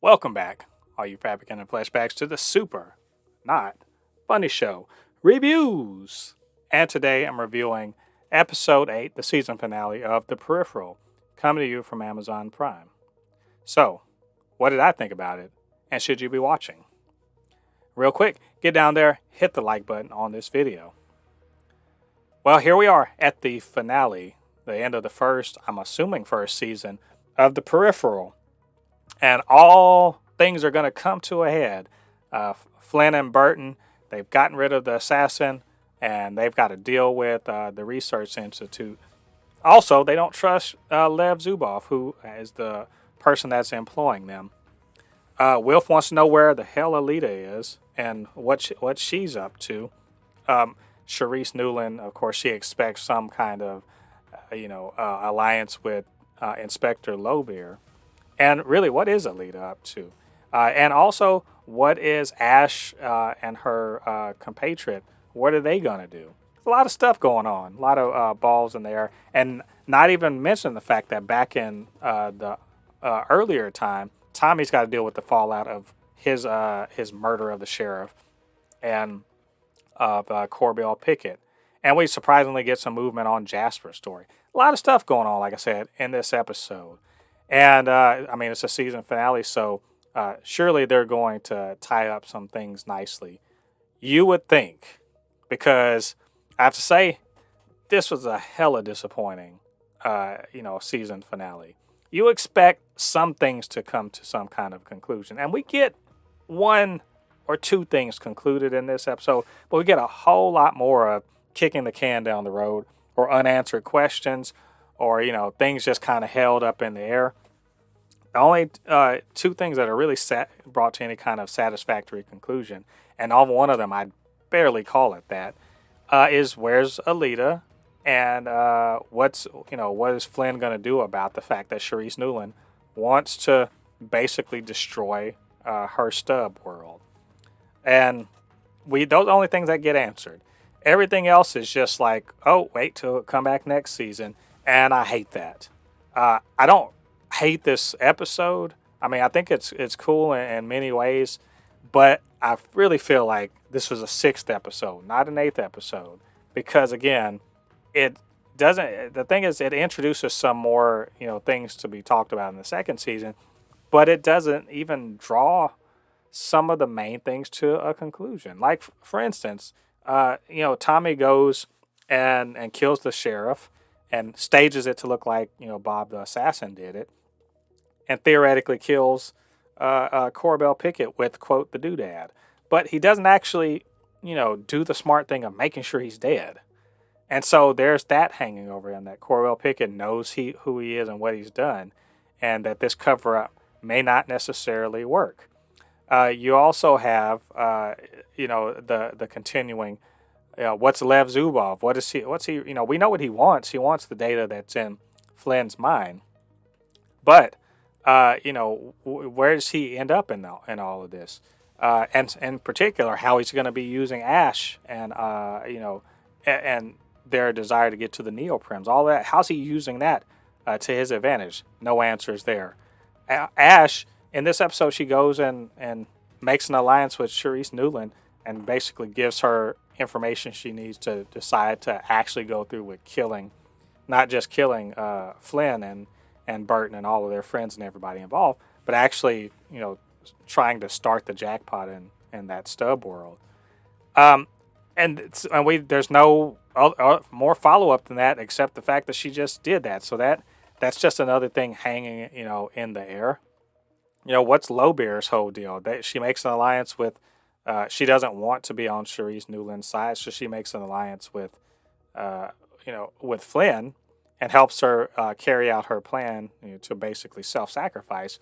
Welcome back, all you Fabricans and Fleshbags, to the super, not funny show reviews. And today I'm reviewing episode 8, the season finale of The Peripheral, coming to you from Amazon Prime. So, what did I think about it? And should you be watching? Real quick, get down there, hit the like button on this video. Well, here we are at the finale, the end of the first season of The Peripheral. And all things are going to come to a head. Flynne and Burton, they've gotten rid of the assassin, and they've got to deal with the Research Institute. Also, they don't trust Lev Zubov, who is the person that's employing them. Wilf wants to know where the hell Alita is and what she's up to. Charisse Nuland, of course, she expects some kind of, alliance with Inspector Lobeer. And really, what is Alita up to? And also, what is Ash and her compatriot? What are they going to do? There's a lot of stuff going on, a lot of balls in the air. And not even mention the fact that back in the earlier time, Tommy's got to deal with the fallout of his murder of the sheriff and of Corbell Picket. And we surprisingly get some movement on Jasper's story. A lot of stuff going on, like I said, in this episode. And, it's a season finale, so surely they're going to tie up some things nicely. You would think, because I have to say, this was a hella disappointing, season finale. You expect some things to come to some kind of conclusion. And we get one or two things concluded in this episode, but we get a whole lot more of kicking the can down the road or unanswered questions or, things just kind of held up in the air. The only two things that are really brought to any kind of satisfactory conclusion, and all one of them, I'd barely call it that, is where's Alita, and what is Flynne going to do about the fact that Charisse Nuland wants to basically destroy her stub world, and those are the only things that get answered. Everything else is just like, oh, wait till it come back next season, and I hate that. I don't hate this episode. I think it's cool in many ways, but I really feel like this was a 6th episode, not an 8th episode, because again, it doesn't. The thing is, it introduces some more things to be talked about in the second season, but it doesn't even draw some of the main things to a conclusion. Like for instance, Tommy goes and kills the sheriff and stages it to look like Bob the assassin did it, and theoretically kills Corbell Picket with, quote, the doodad. But he doesn't actually, do the smart thing of making sure he's dead. And so there's that hanging over him, that Corbell Picket knows who he is and what he's done, and that this cover-up may not necessarily work. You also have, the continuing, what's Lev Zubov? What's he, we know what he wants. He wants the data that's in Flynne's mind. But where does he end up in all of this? And in particular, how he's going to be using Ash and and their desire to get to the neoprims. All that. How's he using that to his advantage? No answers there. Ash, in this episode, she goes and makes an alliance with Charisse Nuland and basically gives her information she needs to decide to actually go through with killing, not just killing Flynne and Burton and all of their friends and everybody involved, but actually, trying to start the jackpot in that stub world. There's no more follow-up than that, except the fact that she just did that. So that's just another thing hanging, in the air. What's Lobeer's whole deal? She makes an alliance with, she doesn't want to be on Charisse Nuland's side, so she makes an alliance with, with Flynne, and helps her carry out her plan to basically self-sacrifice.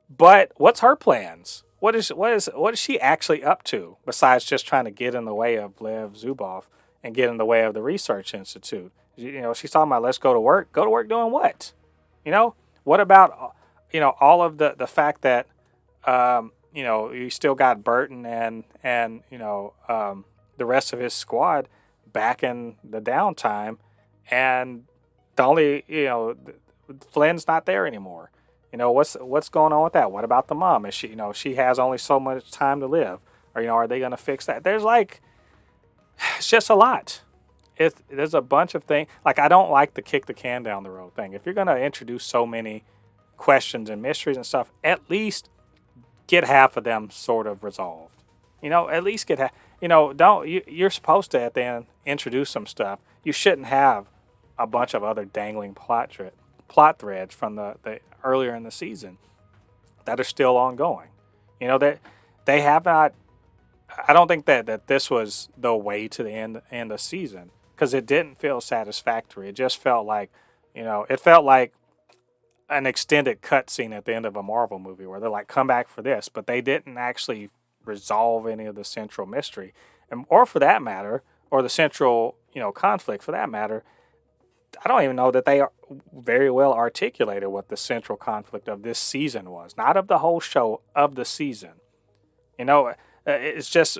But what's her plans? What is she actually up to besides just trying to get in the way of Lev Zubov and get in the way of the Research Institute? She's talking about let's go to work. Go to work doing what? What about all of the fact that you still got Burton and the rest of his squad back in the downtime, and the only Flynn's not there anymore. What's going on with that? What about the mom? Is she has only so much time to live, or are they going to fix that? There's it's just a lot. There's a bunch of things. Like, I don't like the kick the can down the road thing. If you're going to introduce so many questions and mysteries and stuff, at least get half of them sort of resolved. At least get half. You're supposed to at the end introduce some stuff. You shouldn't have a bunch of other dangling plot threads from the earlier in the season that are still ongoing. That they have not. I don't think that this was the way to the end of the season, because it didn't feel satisfactory. It just felt like, it felt like an extended cutscene at the end of a Marvel movie where they're like, come back for this, but they didn't actually resolve any of the central mystery, or for that matter, or the central conflict for that matter. I don't even know that they very well articulated what the central conflict of this season was, not of the whole show, of the season. It's just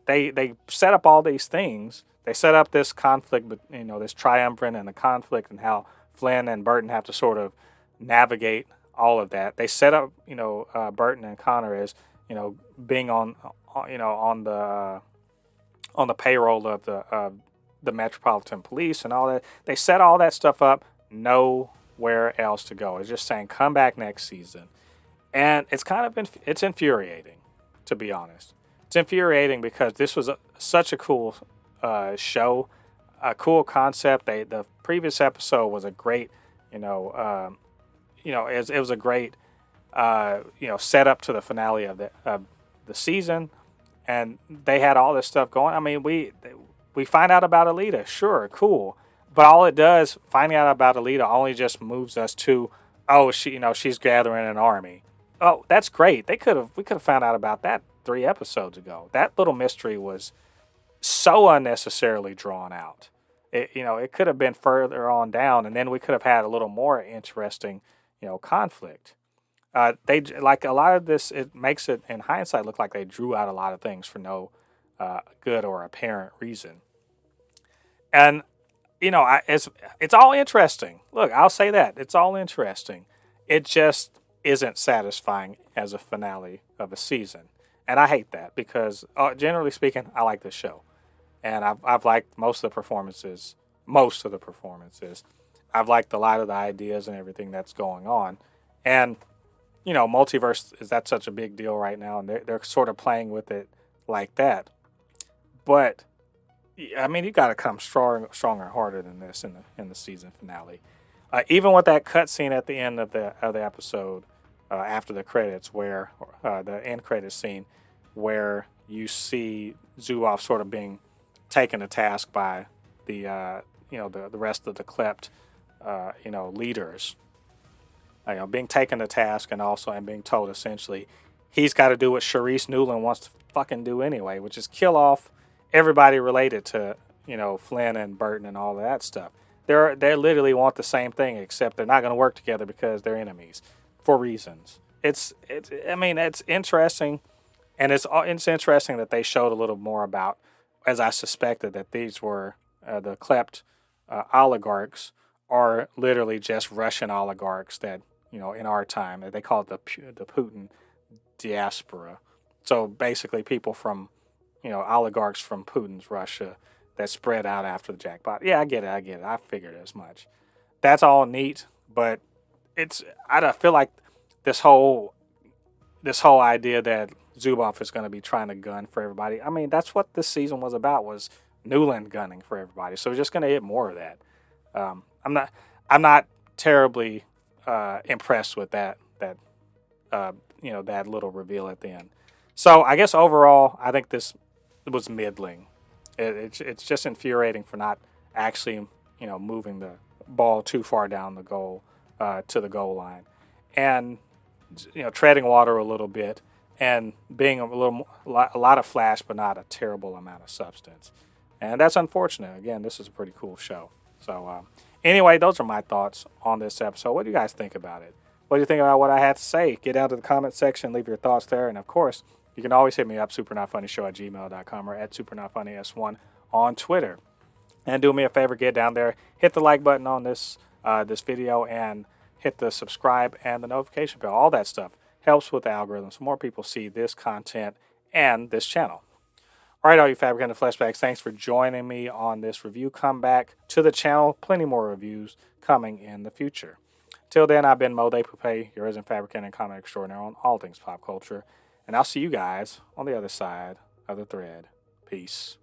they set up all these things. They set up this conflict, but this triumvirate and the conflict, and how Flynne and Burton have to sort of navigate all of that. They set up Burton and Connor as being on the payroll of the Metropolitan Police and all that. They set all that stuff up. Nowhere else to go. It's just saying, come back next season, and it's it's infuriating, to be honest. It's infuriating because this was such a cool show, a cool concept. The previous episode was a great, it was a great, setup to the finale of the season, and they had all this stuff going. I mean, we find out about Alita, sure, cool, but all it does, finding out about Alita, only just moves us to, she's gathering an army. Oh, that's great. We could have found out about that 3 episodes ago. That little mystery was so unnecessarily drawn out. It could have been further on down, and then we could have had a little more interesting, conflict. They like a lot of this. It makes it, in hindsight, look like they drew out a lot of things for no good or apparent reason. And it's all interesting. Look, I'll say that it's all interesting. It just isn't satisfying as a finale of a season. And I hate that because, generally speaking, I like this show. And I've liked most of the performances. I've liked a lot of the ideas and everything that's going on. And, multiverse, is that such a big deal right now? And they're sort of playing with it like that. But, I mean, you got to come stronger and harder than this in the season finale. Even with that cutscene at the end of the episode, after the credits, where the end credits scene, where you see Zuboff sort of being taken to task by the rest of the Klept leaders, being taken to task, and being told essentially he's got to do what Sharice Nuland wants to fucking do anyway, which is kill off everybody related to Flynne and Burton and all of that stuff. They literally want the same thing, except they're not going to work together because they're enemies for reasons. It's interesting, and it's interesting that they showed a little more about, as I suspected, that these were the Klept oligarchs are literally just Russian oligarchs that in our time they call it the Putin diaspora. So basically, people from oligarchs from Putin's Russia that spread out after the jackpot. Yeah, I get it. I figured as much. That's all neat, but I feel like this whole idea that Zuboff is going to be trying to gun for everybody. I mean, that's what this season was about, was Nuland gunning for everybody. So we're just going to get more of that. I'm not terribly impressed with that little reveal at the end. So I guess overall, I think this was middling. It's just infuriating for not actually moving the ball too far down the goal to the goal line, and treading water a little bit, and being a lot of flash, but not a terrible amount of substance. And that's unfortunate. Again, this is a pretty cool show. So anyway, those are my thoughts on this episode. What do you guys think about it? What do you think about what I had to say? Get down to the comment section, leave your thoughts there, and of course, you can always hit me up, supernotfunnyshow@gmail.com, or at supernotfunnys1 on Twitter. And do me a favor, get down there, hit the like button on this video, and hit the subscribe and the notification bell. All that stuff helps with the algorithm so more people see this content and this channel. All right, all you Fabricants and Fleshbags, thanks for joining me on this review. Come back to the channel. Plenty more reviews coming in the future. Till then, I've been Mo de Poupée, your resident fabricant and comic extraordinaire on all things pop culture. And I'll see you guys on the other side of the thread. Peace.